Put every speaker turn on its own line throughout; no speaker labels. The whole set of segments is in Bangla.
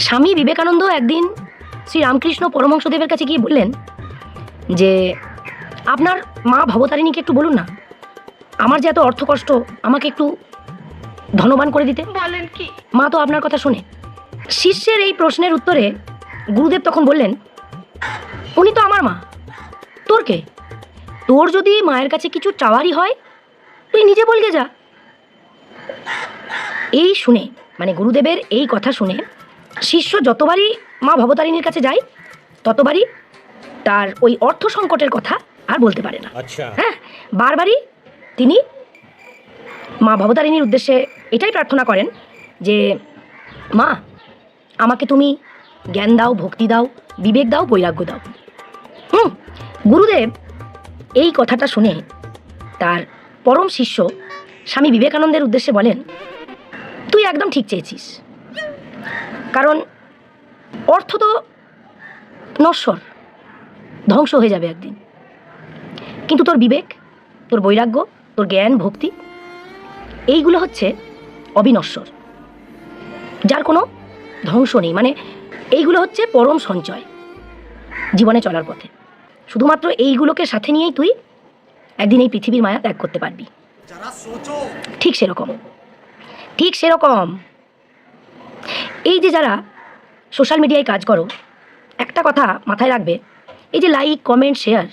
স্বামী বিবেকানন্দ একদিন শ্রী রামকৃষ্ণ পরমহংসদেবের কাছে গিয়ে বললেন যে আপনার মা ভবতারিণীকে একটু বলুন না, আমার যে এত অর্থ কষ্ট, আমাকে একটু ধনবান করে দিতে।
বলেন কি?
মা তো আপনার কথা শোনে। শিষ্যের এই প্রশ্নের উত্তরে গুরুদেব তখন বললেন, উনি তো আমার মা, তোর কে? তোর যদি মায়ের কাছে কিছু চাওয়ারই হয় তুই নিজে বলগে যা। এই শুনে, মানে গুরুদেবের এই কথা শুনে শিষ্য যতবারই মা ভবতারিণীর কাছে যায় ততবারই তার ওই অর্থ সংকটের কথা আর বলতে পারে না।
আচ্ছা।
হ্যাঁ, বারবারই তিনি মা ভবতারিণীর উদ্দেশ্যে এটাই প্রার্থনা করেন যে মা, আমাকে তুমি জ্ঞান দাও, ভক্তি দাও, বিবেক দাও, বৈরাগ্য দাও। গুরুদেব এই কথাটা শুনে তার পরম শিষ্য স্বামী বিবেকানন্দের উদ্দেশ্যে বলেন, তুই একদম ঠিক চেয়েছিস, কারণ অর্থ তো নশ্বর, ধ্বংস হয়ে যাবে একদিন, কিন্তু তোর বিবেক, তোর বৈরাগ্য, তোর জ্ঞান, ভক্তি, এইগুলো হচ্ছে অবিনশ্বর, যার কোনো ধ্বংস নেই। মানে এইগুলো হচ্ছে পরম সঞ্চয় জীবনে চলার পথে। শুধুমাত্র এইগুলোকে সাথে নিয়েই তুই একদিন এই পৃথিবীর মায়া ত্যাগ করতে পারবি। ঠিক সেরকম, ঠিক সেরকম এই যে যারা সোশ্যাল মিডিয়ায় কাজ করো, একটা কথা মাথায় রাখবে, এই যে লাইক, কমেন্ট, শেয়ার,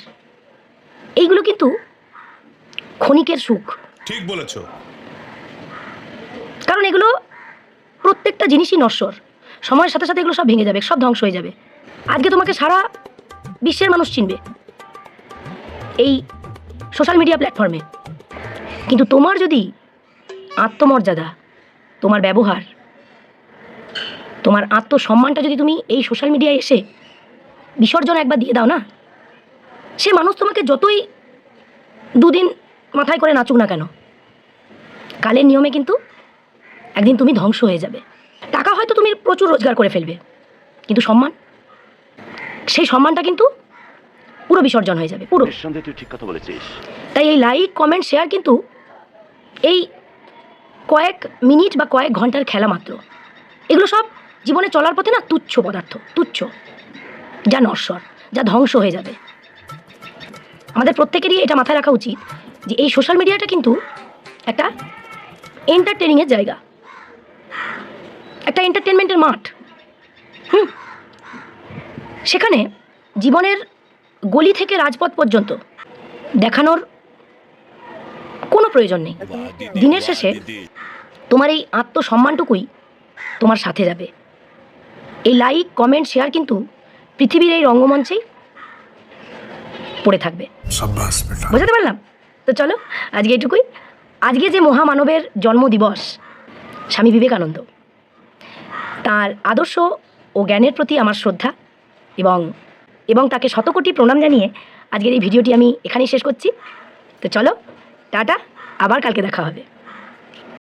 এইগুলো কিন্তু ক্ষণিকের সুখ।
ঠিক বলেছ।
কারণ এগুলো প্রত্যেকটা জিনিসই নশ্বর, সময়ের সাথে সাথে এগুলো সব ভেঙে যাবে, সব ধ্বংস হয়ে যাবে। আজকে তোমাকে সারা বিশ্বের মানুষ চিনবে এই সোশ্যাল মিডিয়া প্ল্যাটফর্মে, কিন্তু তোমার যদি আত্মমর্যাদা, তোমার ব্যবহার, তোমার আত্মসম্মানটা যদি তুমি এই সোশ্যাল মিডিয়ায় এসে বিসর্জন একবার দিয়ে দাও না, সে মানুষ তোমাকে যতই দুদিন মাথায় করে নাচুক না কেন, কালের নিয়মে কিন্তু একদিন তুমি ধ্বংস হয়ে যাবে। টাকা হয়তো তুমি প্রচুর রোজগার করে ফেলবে, কিন্তু সম্মান, সেই সম্মানটা কিন্তু পুরো বিসর্জন হয়ে যাবে, পুরো।
নিঃসন্দেহে তুই ঠিক কথা বলেছিস।
তাই এই লাইক, কমেন্ট, শেয়ার কিন্তু এই কয়েক মিনিট বা কয়েক ঘন্টার খেলা মাত্র। এগুলো সব জীবনে চলার পথে না তুচ্ছ পদার্থ, তুচ্ছ, যা নশ্বর, যা ধ্বংস হয়ে যাবে। আমাদের প্রত্যেকেরই এটা মাথায় রাখা উচিত যে এই সোশ্যাল মিডিয়াটা কিন্তু একটা এন্টারটেনিংয়ের জায়গা, একটা এন্টারটেনমেন্টের মাঠ। সেখানে জীবনের গলি থেকে রাজপথ পর্যন্ত দেখানোর কোনো প্রয়োজন নেই। দিনের শেষে তোমার এই আত্মসম্মানটুকুই তোমার সাথে যাবে। এই লাইক, কমেন্ট, শেয়ার কিন্তু পৃথিবীর এই রঙ্গমঞ্চেই পড়ে থাকবে। বোঝাতে পারলাম তো? চলো আজকে এটুকুই। আজকে যে মহামানবের জন্মদিবস, স্বামী বিবেকানন্দ, তার আদর্শ ও জ্ঞানের প্রতি আমার শ্রদ্ধা এবং তাকে শতকোটি প্রণাম জানিয়ে আজকের এই ভিডিওটি আমি এখানেই শেষ করছি। তো চলো, টাটা, আবার কালকে দেখা হবে।